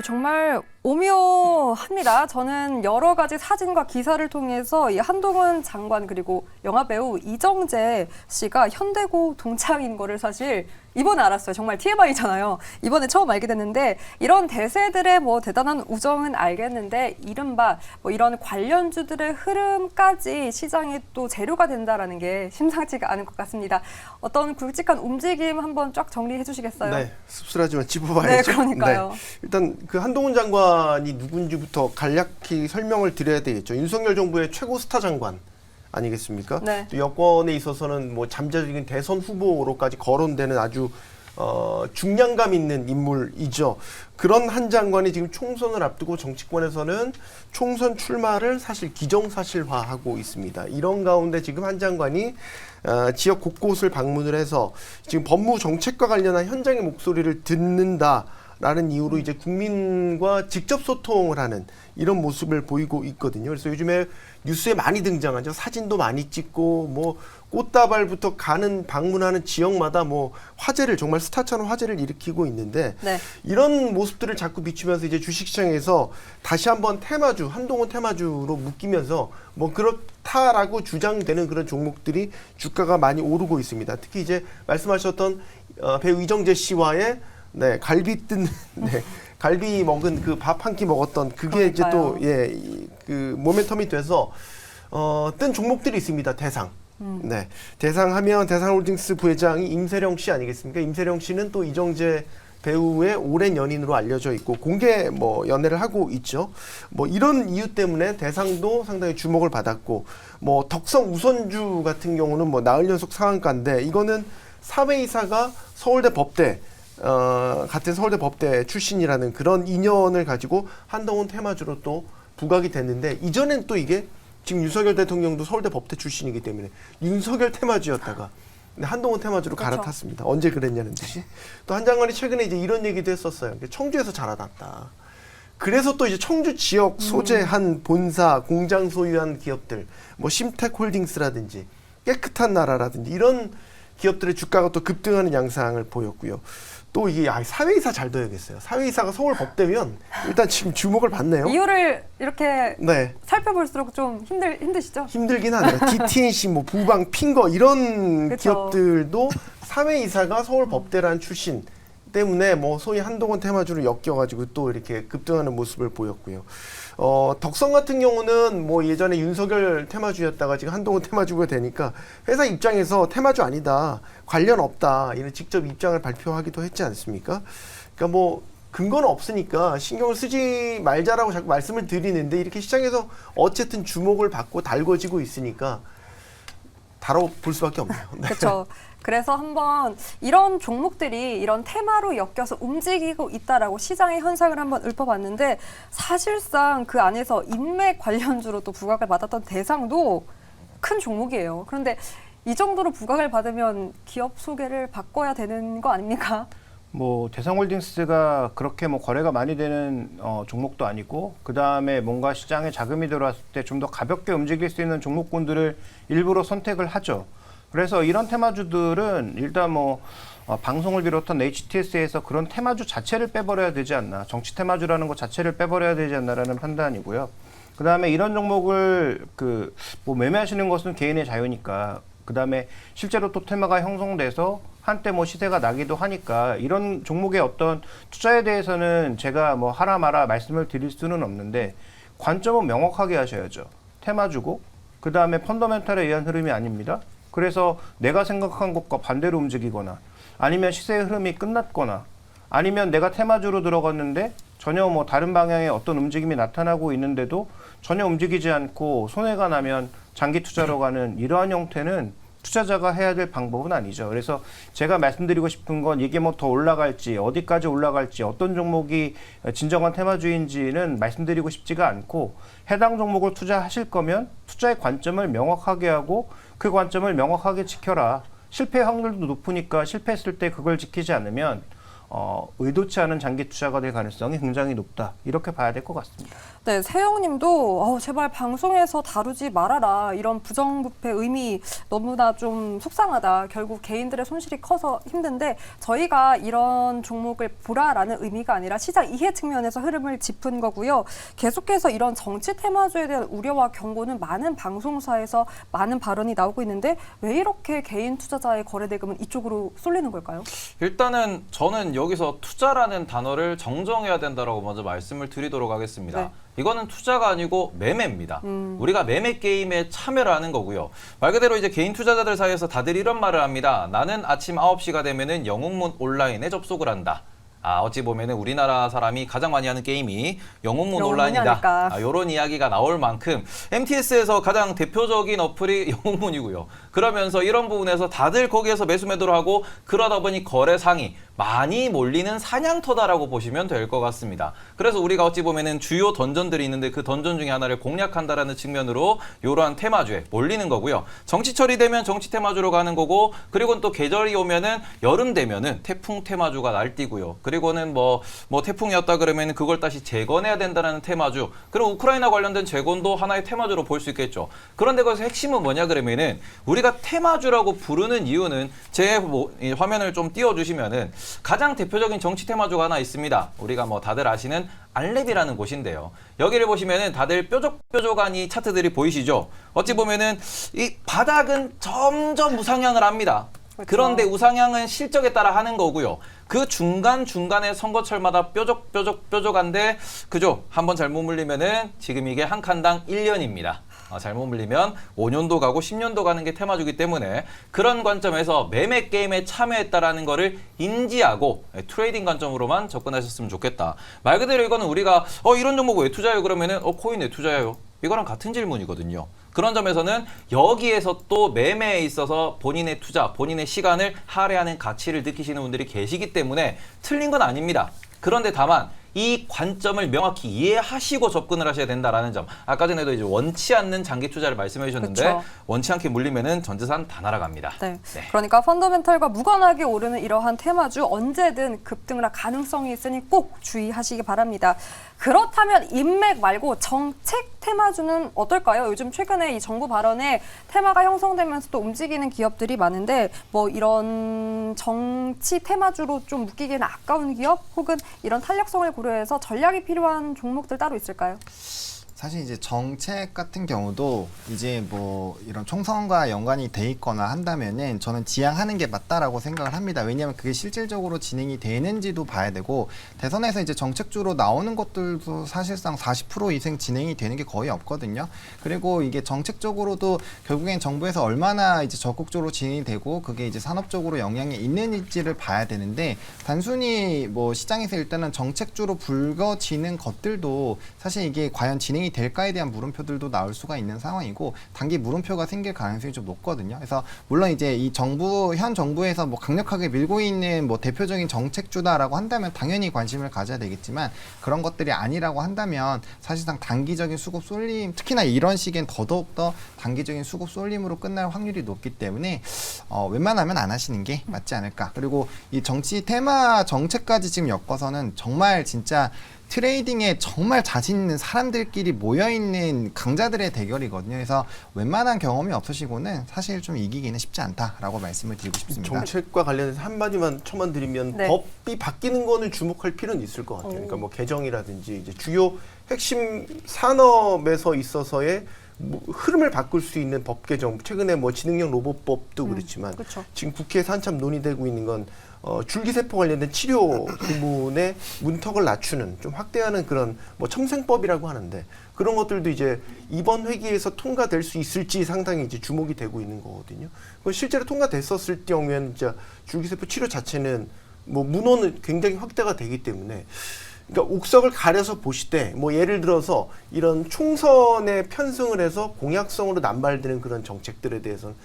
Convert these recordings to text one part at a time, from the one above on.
정말 오묘합니다. 저는 여러 가지 사진과 기사를 통해서 이 한동훈 장관 그리고 영화배우 이정재 씨가 현대고 동창인 거를 사실 이번에 알았어요. 정말 TMI잖아요. 이번에 처음 알게 됐는데 이런 대세들의 뭐 대단한 우정은 알겠는데 이른바 뭐 이런 관련주들의 흐름까지 시장에 또 재료가 된다라는 게 심상치가 않은 것 같습니다. 어떤 굵직한 움직임 한번 쫙 정리해 주시겠어요? 네, 씁쓸하지만 짚어봐야죠. 네, 그러니까요. 네, 일단 그 한동훈 장관이 누군지부터 간략히 설명을 드려야 되겠죠. 윤석열 정부의 최고 스타 장관 아니겠습니까? 네. 또 여권에 있어서는 뭐 잠재적인 대선 후보로까지 거론되는 아주 중량감 있는 인물이죠. 그런 한 장관이 지금 총선을 앞두고 정치권에서는 총선 출마를 사실 기정사실화하고 있습니다. 이런 가운데 지금 한 장관이 지역 곳곳을 방문을 해서 지금 법무 정책과 관련한 현장의 목소리를 듣는다라는 이유로 이제 국민과 직접 소통을 하는 이런 모습을 보이고 있거든요. 그래서 요즘에 뉴스에 많이 등장하죠. 사진도 많이 찍고 뭐 꽃다발부터 가는 방문하는 지역마다 뭐 화제를 정말 스타처럼 화제를 일으키고 있는데 네. 이런 모습들을 자꾸 비추면서 이제 주식시장에서 다시 한번 테마주 한동훈 테마주로 묶이면서 뭐 그렇다라고 주장되는 그런 종목들이 주가가 많이 오르고 있습니다. 특히 이제 말씀하셨던 배우 이정재 씨와의 네, 갈비 뜬 네. 갈비 먹은 그 밥 한 끼 먹었던 그게 그러니까요. 이제 또 그 모멘텀이 돼서 뜬 종목들이 있습니다. 대상. 네. 대상하면 대상홀딩스 부회장이 임세령 씨 아니겠습니까? 임세령 씨는 또 이정재 배우의 오랜 연인으로 알려져 있고 공개 뭐 연애를 하고 있죠. 뭐 이런 이유 때문에 대상도 상당히 주목을 받았고 뭐 덕성 우선주 같은 경우는 뭐 나흘 연속 상한가인데 이거는 사회이사가 서울대 법대 같은 서울대 법대 출신이라는 그런 인연을 가지고 한동훈 테마주로 또 부각이 됐는데 이전엔 또 이게 지금 윤석열 대통령도 서울대 법대 출신이기 때문에 윤석열 테마주였다가 한동훈 테마주로 그렇죠. 갈아탔습니다. 언제 그랬냐는 듯이. 또 한 장관이 최근에 이제 이런 얘기도 했었어요. 청주에서 자라났다. 그래서 또 이제 청주 지역 소재한 본사, 공장 소유한 기업들, 뭐 심텍홀딩스라든지 깨끗한 나라라든지 이런 기업들의 주가가 또 급등하는 양상을 보였고요. 또 이게 사회이사 잘 둬야겠어요. 사회이사가 서울 법대면 일단 지금 주목을 받네요. 이유를 이렇게 네. 살펴볼수록 좀 힘드시죠? 힘들긴 하네요. DTNC, 뭐 부방, 핑거 이런 그쵸. 기업들도 사회이사가 서울 법대라는 출신 때문에 뭐 소위 한동훈 테마주를 엮여가지고 또 이렇게 급등하는 모습을 보였고요. 덕성 같은 경우는 뭐 예전에 윤석열 테마주였다가 지금 한동훈 테마주가 되니까 회사 입장에서 테마주 아니다, 관련 없다 이런 직접 입장을 발표하기도 했지 않습니까? 그러니까 뭐 근거는 없으니까 신경을 쓰지 말자라고 자꾸 말씀을 드리는데 이렇게 시장에서 어쨌든 주목을 받고 달궈지고 있으니까 다뤄볼 수밖에 없네요. 네. 그렇죠. 그래서 한번 이런 종목들이 이런 테마로 엮여서 움직이고 있다라고 시장의 현상을 한번 읊어봤는데 사실상 그 안에서 인맥 관련주로 또 부각을 받았던 대상도 큰 종목이에요. 그런데 이 정도로 부각을 받으면 기업 소개를 바꿔야 되는 거 아닙니까? 뭐 대상홀딩스가 그렇게 뭐 거래가 많이 되는 종목도 아니고 그 다음에 뭔가 시장에 자금이 들어왔을 때 좀 더 가볍게 움직일 수 있는 종목군들을 일부러 선택을 하죠. 그래서 이런 테마주들은 일단 뭐 방송을 비롯한 HTS에서 그런 테마주 자체를 빼버려야 되지 않나, 정치 테마주라는 것 자체를 빼버려야 되지 않나라는 판단이고요. 그 다음에 이런 종목을 뭐 매매하시는 것은 개인의 자유니까. 그 다음에 실제로 또 테마가 형성돼서 한때 뭐 시세가 나기도 하니까 이런 종목의 어떤 투자에 대해서는 제가 뭐 하라 마라 말씀을 드릴 수는 없는데 관점은 명확하게 하셔야죠. 테마주고 그 다음에 펀더멘탈에 의한 흐름이 아닙니다. 그래서 내가 생각한 것과 반대로 움직이거나 아니면 시세의 흐름이 끝났거나 아니면 내가 테마주로 들어갔는데 전혀 뭐 다른 방향의 어떤 움직임이 나타나고 있는데도 전혀 움직이지 않고 손해가 나면 장기 투자로 가는 이러한 형태는 투자자가 해야 될 방법은 아니죠. 그래서 제가 말씀드리고 싶은 건 이게 뭐 더 올라갈지 어디까지 올라갈지 어떤 종목이 진정한 테마주인지는 말씀드리고 싶지가 않고 해당 종목을 투자하실 거면 투자의 관점을 명확하게 하고 그 관점을 명확하게 지켜라. 실패 확률도 높으니까 실패했을 때 그걸 지키지 않으면 의도치 않은 장기 투자가 될 가능성이 굉장히 높다. 이렇게 봐야 될 것 같습니다. 네, 세영님도 제발 방송에서 다루지 말아라. 이런 부정부패 의미 너무나 좀 속상하다. 결국 개인들의 손실이 커서 힘든데 저희가 이런 종목을 보라라는 의미가 아니라 시장 이해 측면에서 흐름을 짚은 거고요. 계속해서 이런 정치 테마주에 대한 우려와 경고는 많은 방송사에서 많은 발언이 나오고 있는데 왜 이렇게 개인 투자자의 거래 대금은 이쪽으로 쏠리는 걸까요? 일단은 저는 여기서 투자라는 단어를 정정해야 된다라고 먼저 말씀을 드리도록 하겠습니다. 네. 이거는 투자가 아니고 매매입니다. 우리가 매매 게임에 참여를 하는 거고요. 말 그대로 이제 개인 투자자들 사이에서 다들 이런 말을 합니다. 나는 아침 9시가 되면은 영웅문 온라인에 접속을 한다. 어찌 보면은 우리나라 사람이 가장 많이 하는 게임이 영웅문 온라인이다. 이런 이야기가 나올 만큼 MTS에서 가장 대표적인 어플이 영웅문이고요. 그러면서 이런 부분에서 다들 거기에서 매수 매도를 하고 그러다 보니 거래상이 많이 몰리는 사냥터다라고 보시면 될 것 같습니다. 그래서 우리가 어찌 보면은 주요 던전들이 있는데 그 던전 중에 하나를 공략한다라는 측면으로 이러한 테마주에 몰리는 거고요. 정치철이 되면 정치 테마주로 가는 거고 그리고 또 계절이 오면은 여름 되면은 태풍 테마주가 날뛰고요. 그리고는 뭐 태풍이었다 그러면 그걸 다시 재건해야 된다는 테마주. 그리고 우크라이나 관련된 재건도 하나의 테마주로 볼 수 있겠죠. 그런데 거기서 핵심은 뭐냐 그러면은 우리가 테마주라고 부르는 이유는 제 이 화면을 좀 띄워주시면은 가장 대표적인 정치 테마주가 하나 있습니다. 우리가 다들 아시는 알렙이라는 곳인데요. 여기를 보시면은 다들 뾰족뾰족한 이 차트들이 보이시죠? 어찌 보면은 이 바닥은 점점 우상향을 합니다. 그렇죠. 그런데 우상향은 실적에 따라 하는 거고요. 그 중간중간에 선거철마다 뾰족한데 그죠? 한번 잘못 물리면은 지금 이게 한 칸당 1년입니다. 잘못 물리면 5년도 가고 10년도 가는 게 테마주기 때문에 그런 관점에서 매매 게임에 참여했다라는 거를 인지하고 트레이딩 관점으로만 접근하셨으면 좋겠다. 말 그대로 이거는 우리가 이런 종목 왜 투자해요? 그러면은 코인 왜 투자해요? 이거랑 같은 질문이거든요. 그런 점에서는 여기에서 또 매매에 있어서 본인의 투자, 본인의 시간을 할애하는 가치를 느끼시는 분들이 계시기 때문에 틀린 건 아닙니다. 그런데 다만 이 관점을 명확히 이해하시고 접근을 하셔야 된다라는 점. 아까 전에도 이제 원치 않는 장기 투자를 말씀해 주셨는데 그렇죠. 원치 않게 물리면은 전재산 다 날아갑니다. 네. 네. 그러니까 펀더멘털과 무관하게 오르는 이러한 테마주 언제든 급등을 할 가능성이 있으니 꼭 주의하시기 바랍니다. 그렇다면 인맥 말고 정책 테마주는 어떨까요? 요즘 최근에 이 정부 발언에 테마가 형성되면서 또 움직이는 기업들이 많은데 이런 정치 테마주로 좀 묶이기는 아까운 기업 혹은 이런 탄력성을 고려해서 전략이 필요한 종목들 따로 있을까요? 사실 이제 정책 같은 경우도 이제 이런 총선과 연관이 돼 있거나 한다면은 저는 지양하는 게 맞다라고 생각을 합니다. 왜냐하면 그게 실질적으로 진행이 되는지도 봐야 되고 대선에서 이제 정책주로 나오는 것들도 사실상 40% 이상 진행이 되는 게 거의 없거든요. 그리고 이게 정책적으로도 결국엔 정부에서 얼마나 이제 적극적으로 진행이 되고 그게 이제 산업적으로 영향이 있는지를 봐야 되는데 단순히 시장에서 일단은 정책주로 불거지는 것들도 사실 이게 과연 진행이 될까에 대한 물음표들도 나올 수가 있는 상황이고 단기 물음표가 생길 가능성이 좀 높거든요. 그래서 물론 이제 이 현 정부에서 강력하게 밀고 있는 대표적인 정책주다라고 한다면 당연히 관심을 가져야 되겠지만 그런 것들이 아니라고 한다면 사실상 단기적인 수급 쏠림, 특히나 이런 시기엔 더더욱더 단기적인 수급 쏠림으로 끝날 확률이 높기 때문에 웬만하면 안 하시는 게 맞지 않을까. 그리고 이 정치 테마 정책까지 지금 엮어서는 정말 진짜 트레이딩에 정말 자신 있는 사람들끼리 모여있는 강자들의 대결이거든요. 그래서 웬만한 경험이 없으시고는 사실 좀 이기기는 쉽지 않다라고 말씀을 드리고 싶습니다. 정책과 관련해서 한마디만 첨언 드리면 네. 법이 바뀌는 거는 주목할 필요는 있을 것 같아요. 그러니까 개정이라든지 이제 주요 핵심 산업에서 있어서의 흐름을 바꿀 수 있는 법 개정. 최근에 지능형 로봇법도 그렇지만 그렇죠. 지금 국회에서 한참 논의되고 있는 건 줄기세포 관련된 치료 부분의 문턱을 낮추는 좀 확대하는 그런 첨생법이라고 하는데 그런 것들도 이제 이번 회기에서 통과될 수 있을지 상당히 이제 주목이 되고 있는 거거든요. 실제로 통과됐었을 경우에는 진짜 줄기세포 치료 자체는 문호는 굉장히 확대가 되기 때문에 그러니까 옥석을 가려서 보실 때 예를 들어서 이런 총선에 편승을 해서 공약성으로 남발되는 그런 정책들에 대해서는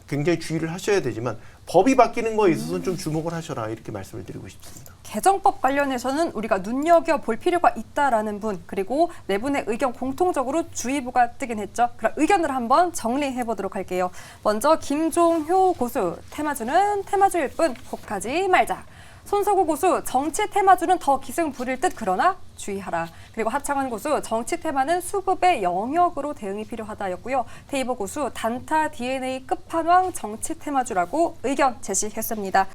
굉장히 주의를 하셔야 되지만 법이 바뀌는 거에 있어서는 좀 주목을 하셔라 이렇게 말씀을 드리고 싶습니다. 개정법 관련해서는 우리가 눈여겨볼 필요가 있다라는 분 그리고 네 분의 의견 공통적으로 주의보가 뜨긴 했죠. 그럼 의견을 한번 정리해보도록 할게요. 먼저 김종효 고수 테마주는 테마주일 뿐 혹하지 말자. 손석구 고수 정치 테마주는 더 기승 부릴 듯 그러나 주의하라. 그리고 하창원 고수 정치 테마는 수급의 영역으로 대응이 필요하다였고요. 테이버 고수 단타 DNA 끝판왕 정치 테마주라고 의견 제시했습니다.